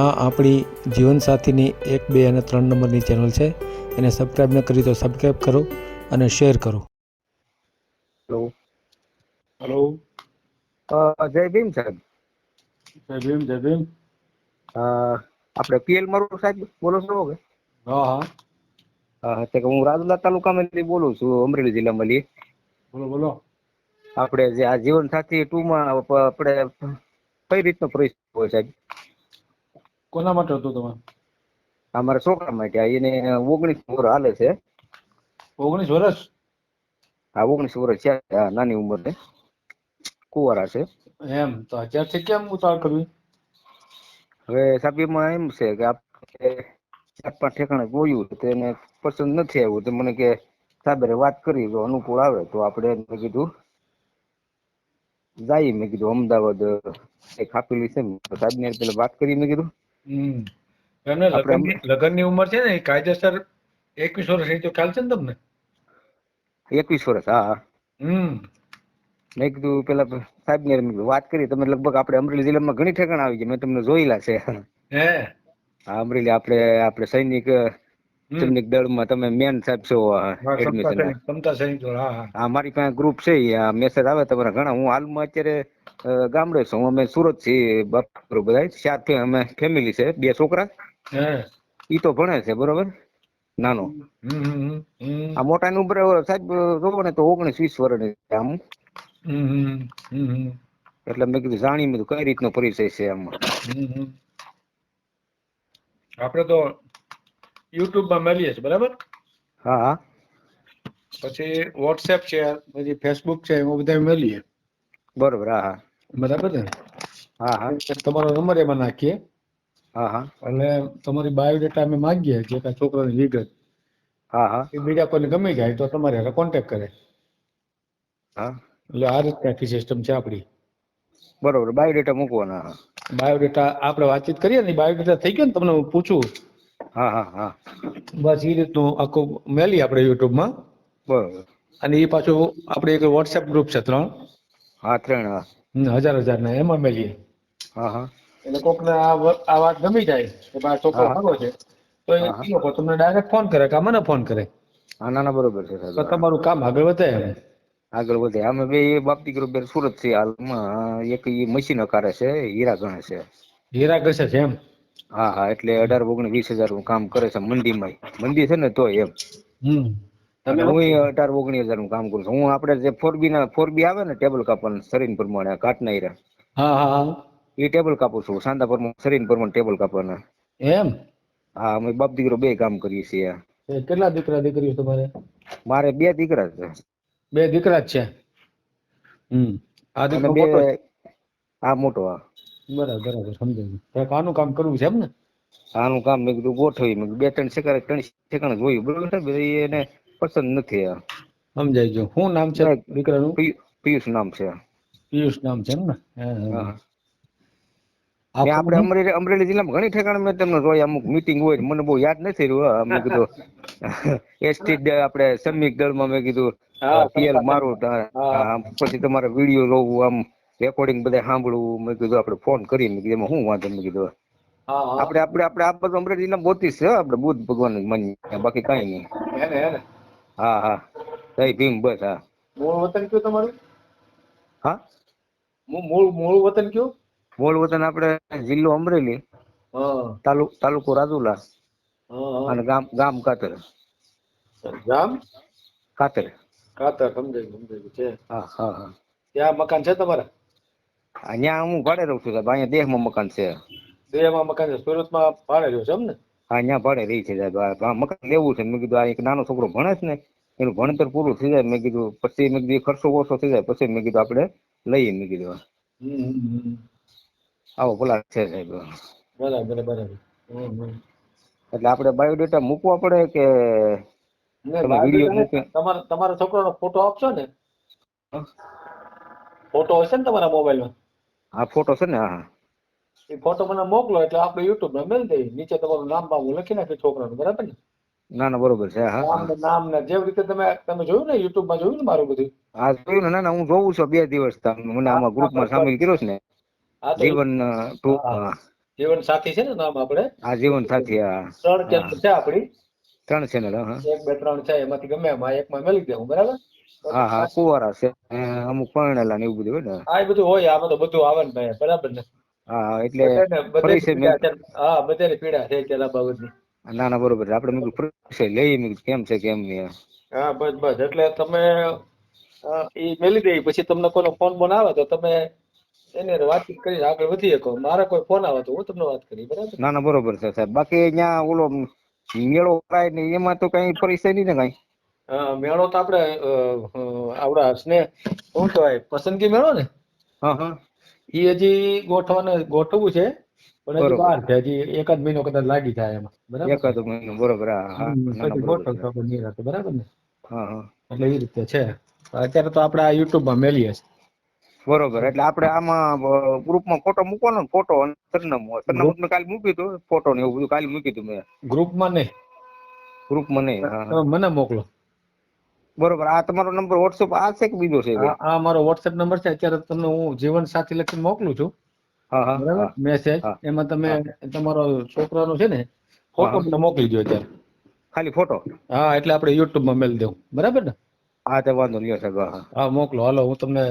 આ આપણી જીવનસાથીની 1, 2 અને 3 નંબરની ચેનલ છે. એને સબસ્ક્રાઈબ ન કરી તો સબસ્ક્રાઈબ કરો અને શેર કરો. હેલો. હેલો. જય ભીમ સાહેબ. જય ભીમ, જય ભીમ. આપણે પીએલ મારું સાહેબ બોલો છો કે? હા હા, હા, હું રાજુલા તાલુકામાંથી બોલું છું, અમરેલી જિલ્લામાંથી. બોલો બોલો. આપણે જે આ જીવન સાથી 2માં આપણે કઈ રીતનો પરિસ્થિતિ હોય સાહેબ? કોના માટે હતું તમે? અમારા છોકરા માટે. એને 19 વર્ષ હાલે છે. 19 વર્ષ? હા, 19 વર્ષ છે. હા, નાની ઉંમર છે, કુંવારા છે. એમ તો અત્યારથી કેમ ઉતાવળ કરવી? હવે સાહેબ એમાં એમ છે કે આપણે 4-5 ઠેકાણે જોયું તો એને પસંદ નથી આવ્યું. તો મને કે સાહેબ વાત કરી તો અનુકૂળ આવે તો આપણે મેં કીધું જઈએ. મેં કીધું અમદાવાદ એક આપેલી છે ને સાહેબ ને પેલા વાત કરી. મેં કીધું એમને આપણે લગ્નની ઉંમર છે ને એ કાયદેસર 21 વર્ષ એ તો ખ્યાલ છે ને તમને? 21 વર્ષ. હા હા. મેં કીધું પેલા સાહેબ ને વાત કરી. તમે લગભગ આપણે અમરેલી જિલ્લામાં ઘણી ઠેકાણા આવી છે, મેં તમને જોયેલા છે. હે? હા, અમરેલી આપણે સૈનિક દળમાં તમે મેન સાહેબ છો હા, એડમિશન. ક્ષમતા સૈનિક. હા હા. હા, મારી પાસે ગ્રુપ છે. મેસેજ આવે તમારા ઘણા. હું હાલમાં અત્યારે ગામડે છું. અમે સુરત છીએ બધા. 4 અમે ફેમિલી છે. 2 છોકરા. હે? ઈ તો ભણે છે બરોબર, નાનો. આ મોટાની ઉંમર સાહેબ જોવો ને તો 19-20 વર્ષની આમ. એટલે મેં કીધું જાણી મેં કઈ રીતનો પરિચય છે આમાં. આપણે તો યુટ્યુબમાં મળીએ છીએ, બરાબર? હા હા. પછી વોટ્સએપ છે, પછી ફેસબુક છે, એમાં બધા મળીએ. બરોબર. હા હા. બરાબર ને? હા હા. તમારો નંબર એમાં નાખીએ. હા હા. એટલે તમારી બાયોડેટા અમે માંગીએ, જે કાંઈ છોકરાની વિગત. હા હા. એ બીજા કોઈને ગમી જાય તો તમારે હારે કોન્ટેક્ટ કરે. હા. એટલે આ રીતની આખી સિસ્ટમ છે આપણી. બરોબર. બાયોડેટા મૂકવાના. બાયોડેટા આપણે વાતચીત કરીએ ને, બાયોડેટા થઈ ગયો ને, તમને હું પૂછું. હા હા હા. બસ એ રીતનું આખું મેલી આપણે યુટ્યુબમાં. બરોબર. અને એ પાછું આપણે એક વોટ્સએપ ગ્રુપ છે 3. હા, 3. હા. 1000 ના એમાં મેલીએ. હા હા. એટલે કોકને આ વાત ગમી જાય કે ભાઈ છોકરો હા સારો છે, તો એ હા હા. લોકો તમને ડાયરેક્ટ ફોન કરે કે મને ફોન કરે. હા, ના ના બરોબર છે સાહેબ. તો તમારું કામ આગળ વધે એમ. આગળ વધે. અમે બે બાપ દીકરો બે સુરત થી હાલમાં. એક મશીન કરે છે, હીરા ગણે છે. હીરા ઘસે છે એમ? હા હા. એટલે 18-19 હજાર નું કામ કરે છે મંડીમાં. મંદી છે ને તોય એમ. તમે અને શું હું કરો? 18-19 હજાર નું કામ કરું છું. હું આપણે જે 4B આવે ને ટેબલ કાપડ શરીર પ્રમાણે કાટના હીરા. હા હા હા. એ ટેબલ કાપું છું. સાંધા પ્રમાણે શરીર પ્રમાણે ટેબલ કાપવાના. એમ? હા, અમે બાપ દીકરો બે કામ કરીએ છીએ. કેટલા દીકરા દીકરીઓ તમારે? મારે 2 દીકરા છે. 2 દીકરા જ છે. આ અને દીકરો 2. મોટો છે? આ મોટો. હા. બરાબર બરાબર, સમજાય ગયું. આનું કામ કરવું છે એમ ને? આનું કામ મેં કીધું ગોઠવી. 2-3 ઠેકાણે જોયું બરોબર. એને પસંદ નથી. સમજાઈ ગયું. શું નામ છે દીકરાનું? પિયુષ નામ છે. પિયુષ નામ છે એમ ને? હા. આ મેં ફોન આપણે હું અમરેલી જિલ્લામાં ઘણી ઠેકાણે મેં તમને જોયા. અમુક મીટિંગ હોય મને બહુ યાદ નથી રહ્યું. મેં કીધું એસટી આપણે શ્રમિક દળમાં મેં કીધું હા પીએલ સંસ્થા મારું. હા પછી તમારા વિડીયો જોવું, આમ રેકોર્ડિંગ બધા સાંભળવું. મેં કીધું આપણે ફોન કરી. મેં કીધું એમાં શું વાંધો. મેં કીધું હા હા. આપણે આ બધું અમરેલી જિલ્લામાં ગોતી છે. આપણે બુદ્ધ ભગવાન માન્ય, બાકી કઈ નહીં. એને એને હા હા. જય ભીમ. બસ. હા મૂળ વતન કયું તમારું? હા. મૂળ વતન કયું? મૂળ વતન આપણે જિલ્લો અમરેલી, હા તાલુકો રાજુલા હા અને ગામ કાતર. ગામ કાતર. કાતર. સમજાય ગયું છે. હા હા હા. ત્યાં મકાન છે તમારા? અહીંયા હું ભાડે રહું છું સાહેબ. અહીંયા દેહમાં મકાન છે. દેહમાં મકાન છે. સુરતમાં ભાડે રહ્યો છે એમ ને? હા, ત્યાં ભાડે રહી છે સાહેબ. મકાન લેવું છે. મેં કીધું આ એક નાનો છોકરો ભણે છે ને, એનું ભણતર પૂરું થઈ જાય. મેં કીધું પછી મેં કીધું ખર્ચો ઓછો થઈ જાય. પછી મેં કીધું આપણે લઈએ. મેં કીધું આવો પ્લાન છે સાહેબ. બરાબર બરાબર. એટલે આપણે બાયોડેટા મૂકવા પડે કે તમે વિડીયો બાયોડેટા ને મૂકે? તમારા છોકરાનો ફોટો આપશો ને? ફોટો હશે ને તમારા મોબાઈલમાં? હા, ફોટો છે ને. હા એ ફોટો મને મોકલો એટલે આપણે યુટ્યુબમાં મેળ દઈએ. નીચે તમારું નામ બામ લખી નાખીએ છોકરાનું. બરાબર ને? ના ના બરોબર છે. હા હા. નામ ને જેવી રીતે તમે જોયું ને યુટ્યુબમાં જોયું ને મારું બધું. હા જોયું ને. ના ના હું જોઉં છું 2 દિવસ. મને આમાં ગ્રુપમાં સામેલ કર્યો છે ને. હા તો જીવન હા હા. જીવન સાથી છે ને નામ આપણે આ જીવન સાથી. હા 3 ચેનલ છે આપણી, 3 ચેનલ. હા 1 2 3 છે, એમાંથી ગમે એમાં એકમાં મેળવી દેવું, બરાબર. હા હા કુંવારા છે, અમુક પરણેલા ને એવું બધું હોય ને. હા એ બધું હોય, આમાં તો બધું આવે ને ભાઈ, બરાબર ને. હા એટલે બધાની પરિચય મેં. પીડા છે. હા બધાની પીડા છે અત્યારે આ બાબતની. ના ના બરોબર છે. આપણે મેં કીધું પરિચય લઈએ, મેં કીધું કેમ છે કેમ નહીં. હા બસ બસ, એટલે તમે એ મેલી દે પછી તમને કોઈનો ફોન બોન આવે તો તમે એની હારે વાતચીત કરીને આગળ વધી શકો. મારા કોઈ ફોન આવે તો હું તમને વાત કરી, બરાબર. ના ના બરોબર છે સાહેબ. બાકી અહીંયા ઓલો મેળો ભરાય ને એમાં તો કઈ પરિચય નહીં ને કઈ. મેળો તો આપણે આવડા સ્નેહ શું કહેવાય પસંદગી મેળો ને, હા હા એ હજી ગોઠવવું છે, પણ હજી બરોબર. બહાર છે, હજી એકાદ મહિનો કદાચ લાગી જાય એમાં, બરાબર. એકાદ મહિનો બરોબર. હા હા ના ના પછી બરોબર છે. ગોઠવશો આપણે નિરાંતે, બરાબર ને. હા હા એટલે એ રીતે છે. અત્યારે તો આપણે આ યુટ્યુબમાં મેલીએ છીએ. બરોબર. એટલે આપણે આમાં ગ્રુપમાં ફોટો મૂકવાનો ને, ફોટો અને સરનામું. સરનામું મેં કાલે મૂક્યું હતું, ફોટો ને એવું બધું કાલે મૂક્યું હતું મેં. ગ્રુપમાં નહીં, ગ્રુપમાં નહીં. હા હા તમે મને મોકલો. બરોબર. આ તમારો નંબર વોટ્સઅપ આ છે કે બીજો છે ભાઈ? આ મારો વોટ્સએપ નંબર છે. અત્યારે તમને હું જીવન સાથી લખીને મોકલું છું, હા હા બરાબર, હા મેસેજ. હા એમાં તમે હા તમારો છોકરાનો છે ને હા ફોટો હા મને મોકલી દો અત્યારે. ખાલી ફોટો? હા એટલે આપણે યુટ્યુબમાં મેલ દેવું, બરાબર ને. હા તો વાંધો નહીં સાહેબ. હા હા હા મોકલો, હાલો હું તમને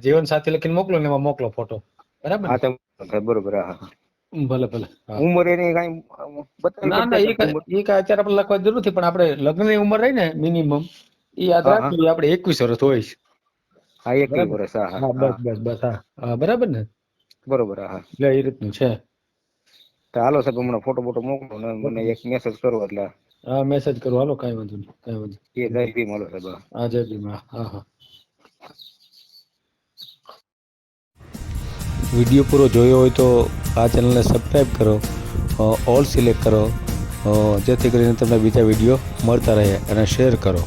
જીવન સાથી લખીને મોકલો ને એમાં મોકલો ફોટો, બરાબર હા ને. તો સાહેબ બરોબર. હા હા ભલે ભલે. હા ઉંમર એની કઈ બતાવી ના ના, પડશે કે ઉંમર? એ કાંઈ અત્યારે આપણે લખવા જરૂર નથી, પણ આપણે લગ્નની ઉંમર રહી ને મિનિમમ એ યાદ હા હા રાખવી. આપણે 21 વર્ષ હોય છે, હા 21 બરાબર. વર્ષ. હા હા હા બસ હા બસ બસ. હા હા બરાબર ને. બરોબર. હા હા એટલે એ રીતનું છે. તો હાલો સાહેબ હમણાં ફોટો બોટો મોકલો ને મને એક મેસેજ કરો એટલે. હા મેસેજ કરો, હાલો કાંઈ વાંધો નહીં, કાંઈ વાંધો એ નહીં. જઈ મળો સાહેબ. હા જય ભીમ. હા હા. વિડીયો પૂરો જોયો હોય તો આ ચેનલને સબસ્ક્રાઈબ કરો, ઓલ સિલેક્ટ કરો, જેથી કરીને તમને બીજા વિડીયો મળતા રહે, અને શેર કરો.